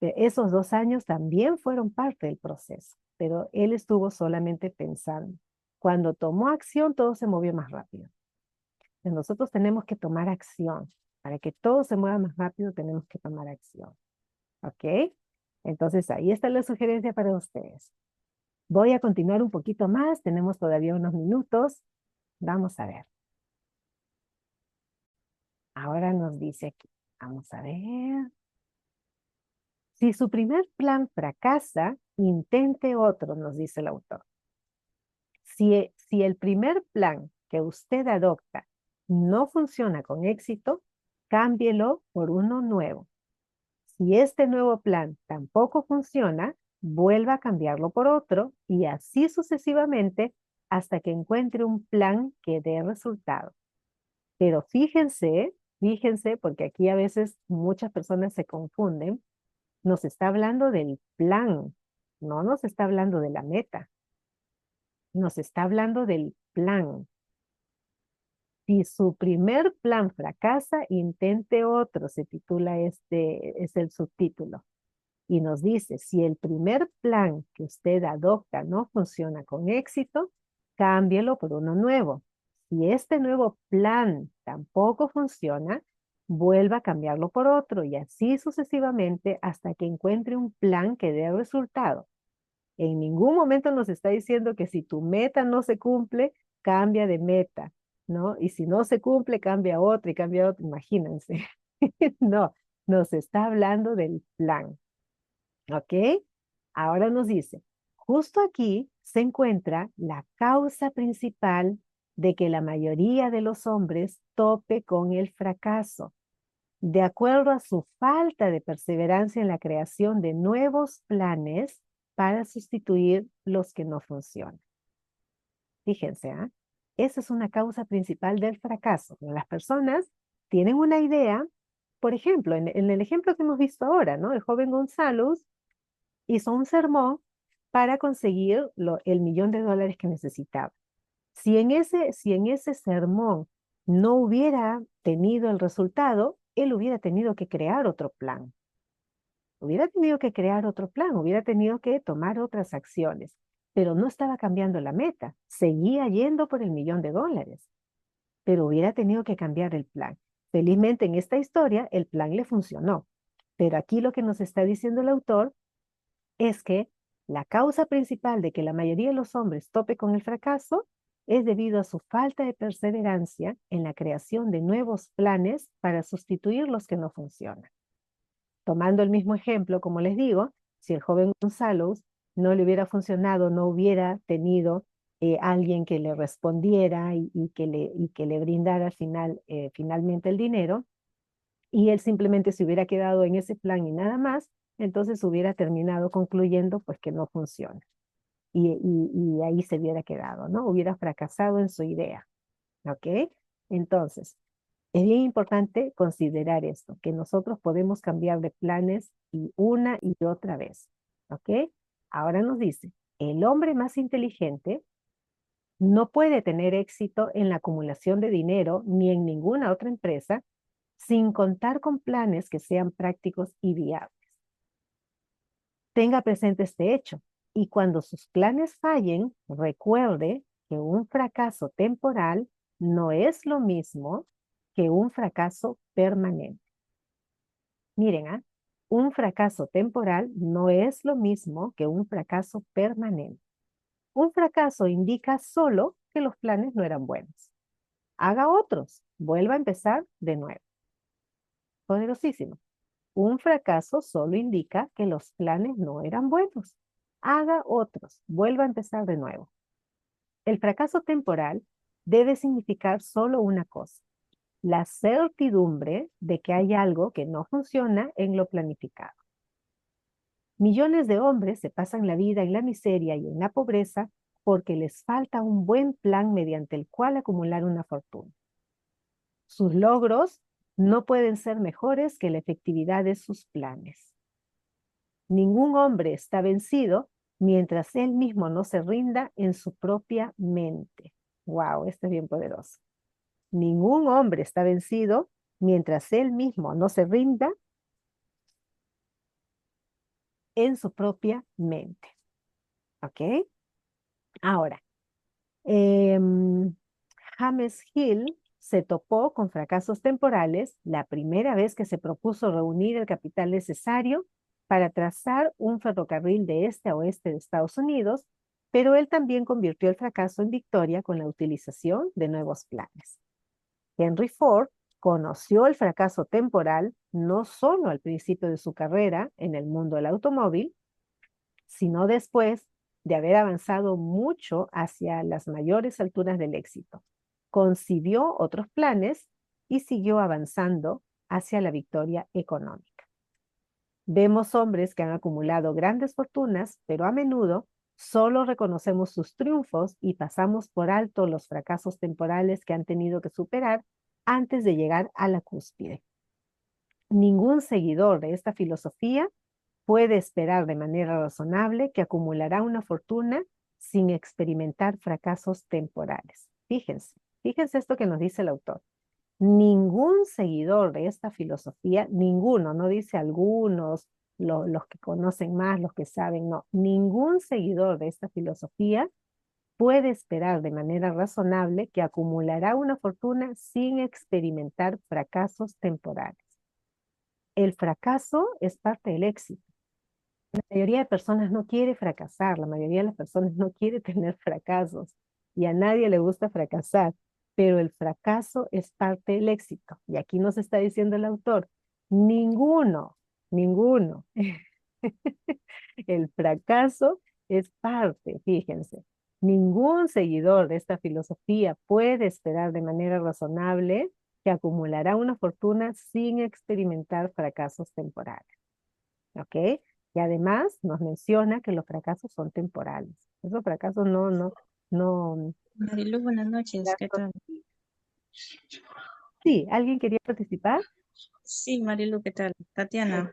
Esos 2 años también fueron parte del proceso, pero él estuvo solamente pensando. Cuando tomó acción, todo se movió más rápido. Entonces, nosotros tenemos que tomar acción. Para que todo se mueva más rápido, tenemos que tomar acción. ¿Ok? Entonces, ahí está la sugerencia para ustedes. Voy a continuar un poquito más. Tenemos todavía unos minutos. Vamos a ver. Ahora nos dice aquí. Vamos a ver. Si su primer plan fracasa, intente otro, nos dice el autor. Si el primer plan que usted adopta no funciona con éxito, cámbielo por uno nuevo. Si este nuevo plan tampoco funciona, vuelva a cambiarlo por otro y así sucesivamente hasta que encuentre un plan que dé resultado. Pero fíjense, fíjense, porque aquí a veces muchas personas se confunden, nos está hablando del plan, no nos está hablando de la meta, nos está hablando del plan. Si su primer plan fracasa, intente otro, se titula es el subtítulo. Y nos dice, si el primer plan que usted adopta no funciona con éxito, cámbielo por uno nuevo. Si este nuevo plan tampoco funciona, vuelva a cambiarlo por otro y así sucesivamente hasta que encuentre un plan que dé resultado. En ningún momento nos está diciendo que si tu meta no se cumple, cambia de meta, ¿no? Y si no se cumple, cambia otra y cambia otra, imagínense. No, nos está hablando del plan, ¿ok? Ahora nos dice, justo aquí se encuentra la causa principal de que la mayoría de los hombres tope con el fracaso, de acuerdo a su falta de perseverancia en la creación de nuevos planes para sustituir los que no funcionan. Fíjense, ¿ah? Esa es una causa principal del fracaso. Las personas tienen una idea, por ejemplo, en el ejemplo que hemos visto ahora, ¿no? El joven Gonzalo hizo un sermón para conseguir el $1.000.000 que necesitaba. Si en ese sermón no hubiera tenido el resultado, él hubiera tenido que crear otro plan. Hubiera tenido que crear otro plan, hubiera tenido que tomar otras acciones, pero no estaba cambiando la meta, seguía yendo por el $1.000.000, pero hubiera tenido que cambiar el plan. Felizmente en esta historia el plan le funcionó, pero aquí lo que nos está diciendo el autor es que la causa principal de que la mayoría de los hombres tope con el fracaso es debido a su falta de perseverancia en la creación de nuevos planes para sustituir los que no funcionan. Tomando el mismo ejemplo, como les digo, si el joven Gonzalo no le hubiera funcionado, no hubiera tenido alguien que le respondiera y que le brindara finalmente el dinero, y él simplemente se hubiera quedado en ese plan y nada más, entonces hubiera terminado concluyendo pues que no funciona. Y ahí se hubiera quedado, ¿no? Hubiera fracasado en su idea, ¿ok? Entonces, es bien importante considerar esto, que nosotros podemos cambiar de planes y una y otra vez, ¿ok? Ahora nos dice, el hombre más inteligente no puede tener éxito en la acumulación de dinero ni en ninguna otra empresa sin contar con planes que sean prácticos y viables. Tenga presente este hecho. Y cuando sus planes fallen, recuerde que un fracaso temporal no es lo mismo que un fracaso permanente. Miren, un fracaso temporal no es lo mismo que un fracaso permanente. Un fracaso indica solo que los planes no eran buenos. Haga otros, vuelva a empezar de nuevo. Poderosísimo. Un fracaso solo indica que los planes no eran buenos. Haga otros, vuelva a empezar de nuevo. El fracaso temporal debe significar solo una cosa: la certidumbre de que hay algo que no funciona en lo planificado. Millones de hombres se pasan la vida en la miseria y en la pobreza porque les falta un buen plan mediante el cual acumular una fortuna. Sus logros no pueden ser mejores que la efectividad de sus planes. Ningún hombre está vencido mientras él mismo no se rinda en su propia mente. Wow, esto es bien poderoso. Ningún hombre está vencido mientras él mismo no se rinda en su propia mente. ¿Ok? Ahora, James Hill se topó con fracasos temporales la primera vez que se propuso reunir el capital necesario para trazar un ferrocarril de este a oeste de Estados Unidos, pero él también convirtió el fracaso en victoria con la utilización de nuevos planes. Henry Ford conoció el fracaso temporal no solo al principio de su carrera en el mundo del automóvil, sino después de haber avanzado mucho hacia las mayores alturas del éxito. Concibió otros planes y siguió avanzando hacia la victoria económica. Vemos hombres que han acumulado grandes fortunas, pero a menudo solo reconocemos sus triunfos y pasamos por alto los fracasos temporales que han tenido que superar antes de llegar a la cúspide. Ningún seguidor de esta filosofía puede esperar de manera razonable que acumulará una fortuna sin experimentar fracasos temporales. Fíjense esto que nos dice el autor. Ningún seguidor de esta filosofía, ninguno, no dice algunos, los que conocen más, los que saben, no, ningún seguidor de esta filosofía puede esperar de manera razonable que acumulará una fortuna sin experimentar fracasos temporales. El fracaso es parte del éxito. La mayoría de personas no quiere fracasar, la mayoría de las personas no quiere tener fracasos y a nadie le gusta fracasar, pero el fracaso es parte del éxito. Y aquí nos está diciendo el autor, ninguno. El fracaso es parte, fíjense. Ningún seguidor de esta filosofía puede esperar de manera razonable que acumulará una fortuna sin experimentar fracasos temporales. ¿Ok? Y además nos menciona que los fracasos son temporales. Esos fracasos no. Marilu, buenas noches, ¿qué tal? Sí, ¿alguien quería participar? Sí, Marilu, ¿qué tal? Tatiana.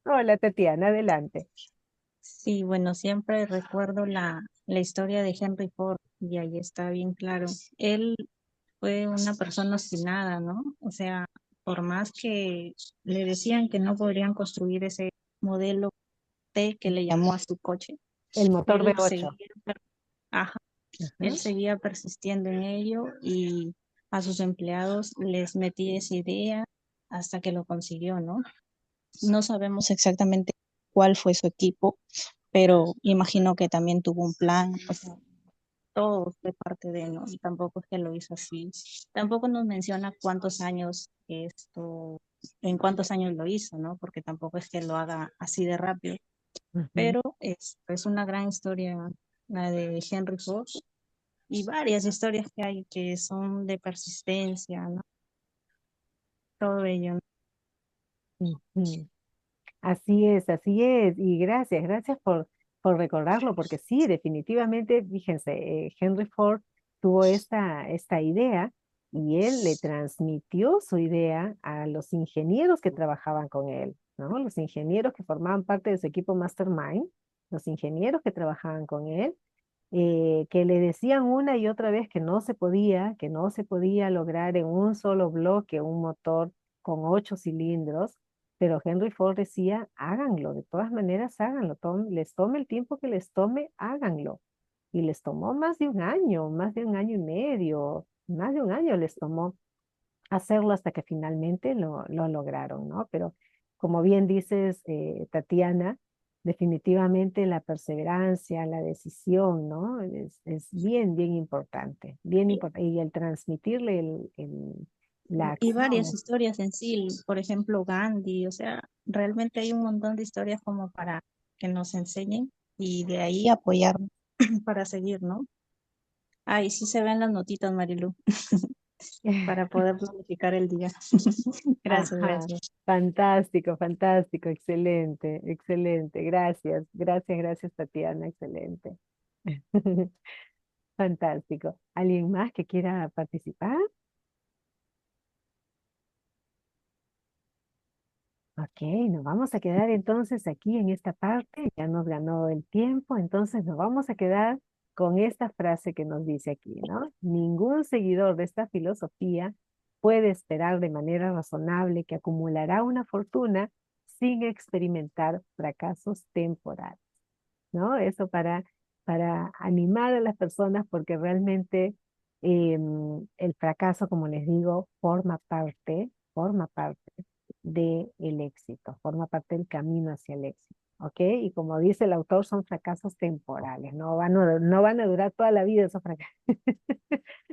Hola, Tatiana, adelante. Sí, bueno, siempre recuerdo la historia de Henry Ford y ahí está bien claro. Él fue una persona obstinada, ¿no? O sea, por más que le decían que no podrían construir ese modelo T que le llamó a su coche, El motor él seguía, V8. ajá, Ajá. él seguía persistiendo en ello y a sus empleados les metía esa idea hasta que lo consiguió, ¿no? No sabemos exactamente cuál fue su equipo, pero imagino que también tuvo un plan, o sea, todo fue parte de él, ¿no? Y tampoco es que lo hizo así. Tampoco nos menciona cuántos años en cuántos años lo hizo, ¿no? Porque tampoco es que lo haga así de rápido. Ujú. Pero es una gran historia la de Henry Ford y varias historias que hay que son de persistencia, ¿no? Todo ello, ¿no? Ujú. Así es, así es. Y gracias por recordarlo, porque sí, definitivamente, fíjense, Henry Ford tuvo esta idea y él le transmitió su idea a los ingenieros que trabajaban con él, ¿no? Los ingenieros que formaban parte de su equipo Mastermind, los ingenieros que trabajaban con él, que le decían una y otra vez que no se podía lograr en un solo bloque un motor con 8 cilindros, Pero Henry Ford decía, háganlo, de todas maneras háganlo, les tome el tiempo que les tome, háganlo. Y les tomó más de un año y medio, más de un año les tomó hacerlo hasta que finalmente lo lograron, ¿no? Pero como bien dices, Tatiana, definitivamente la perseverancia, la decisión, ¿no? Es bien, bien importante, bien importante. Y el transmitirle la Y varias acción. historias en sí, por ejemplo, Gandhi, o sea, realmente hay un montón de historias como para que nos enseñen y de ahí apoyarnos para seguir, ¿no? Ahí sí se ven las notitas, Marilu, para poder planificar el día. Gracias, Ajá, gracias. fantástico, fantástico, excelente, excelente. Gracias, gracias, gracias, Tatiana, excelente. Fantástico. ¿Alguien más que quiera participar? Ok, nos vamos a quedar entonces aquí en esta parte, ya nos ganó el tiempo, entonces nos vamos a quedar con esta frase que nos dice aquí, ¿no? Ningún seguidor de esta filosofía puede esperar de manera razonable que acumulará una fortuna sin experimentar fracasos temporales, ¿no? Eso para animar a las personas porque realmente el fracaso, como les digo, forma parte del éxito, forma parte del camino hacia el éxito, ¿ok? Y como dice el autor, son fracasos temporales, no van a durar toda la vida esos fracasos.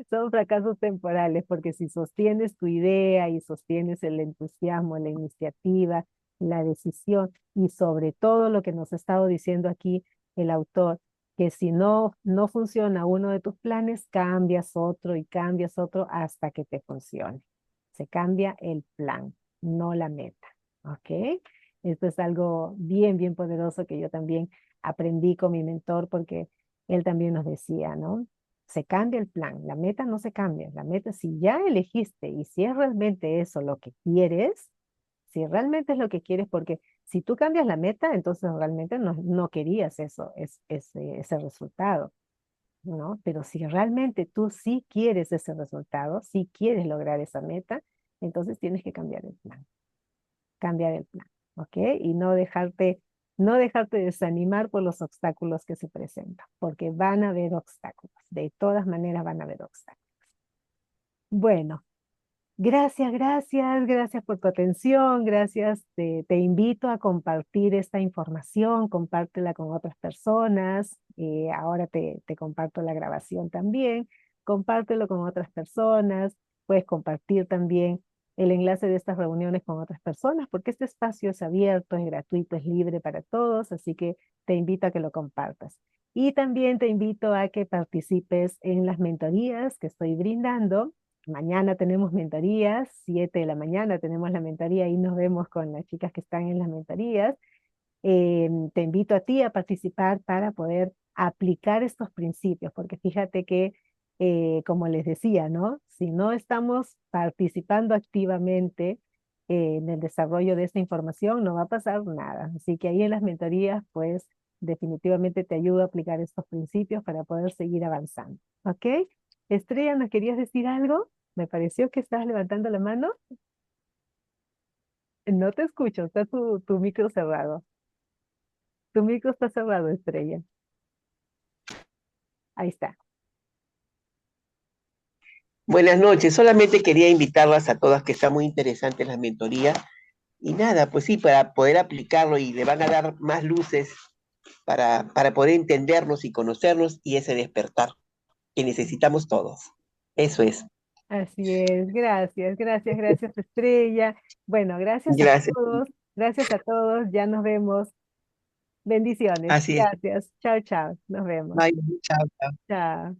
Son fracasos temporales, porque si sostienes tu idea y sostienes el entusiasmo, la iniciativa, la decisión y sobre todo lo que nos ha estado diciendo aquí el autor, que si no funciona uno de tus planes, cambias otro hasta que te funcione. Se cambia el plan, no la meta. ¿Ok? Esto es algo bien, bien poderoso que yo también aprendí con mi mentor porque él también nos decía, ¿no? Se cambia el plan, la meta no se cambia, la meta si ya elegiste y si es realmente eso lo que quieres, si realmente es lo que quieres, porque si tú cambias la meta, entonces realmente no querías eso, ese resultado, ¿no? Pero si realmente tú sí quieres ese resultado, sí quieres lograr esa meta, entonces tienes que cambiar el plan, ¿ok? Y no dejarte desanimar por los obstáculos que se presentan, porque van a haber obstáculos, de todas maneras van a haber obstáculos. Bueno, gracias, gracias, gracias por tu atención, gracias. Te invito a compartir esta información, compártela con otras personas. Ahora te comparto la grabación también. Compártelo con otras personas. Puedes compartir también el enlace de estas reuniones con otras personas, porque este espacio es abierto, es gratuito, es libre para todos, así que te invito a que lo compartas. Y también te invito a que participes en las mentorías que estoy brindando. Mañana tenemos mentorías, 7 de la mañana tenemos la mentoría y nos vemos con las chicas que están en las mentorías. Te invito a ti a participar para poder aplicar estos principios, porque fíjate que, como les decía, ¿no? Si no estamos participando activamente en el desarrollo de esta información, no va a pasar nada. Así que ahí en las mentorías, pues definitivamente te ayudo a aplicar estos principios para poder seguir avanzando. ¿Ok? Estrella, ¿nos querías decir algo? Me pareció que estabas levantando la mano. No te escucho, está tu micro cerrado. Tu micro está cerrado, Estrella. Ahí está. Buenas noches, solamente quería invitarlas a todas que está muy interesante la mentoría y nada, pues sí, para poder aplicarlo y le van a dar más luces para poder entendernos y conocernos y ese despertar que necesitamos todos. Eso es. Así es. Gracias, gracias, gracias, Estrella. Bueno, gracias a Gracias. todos. Gracias a todos. Ya nos vemos. Bendiciones. Así es. Gracias. Chao, chao. Nos vemos. Bye. Chao. Chao. Chao.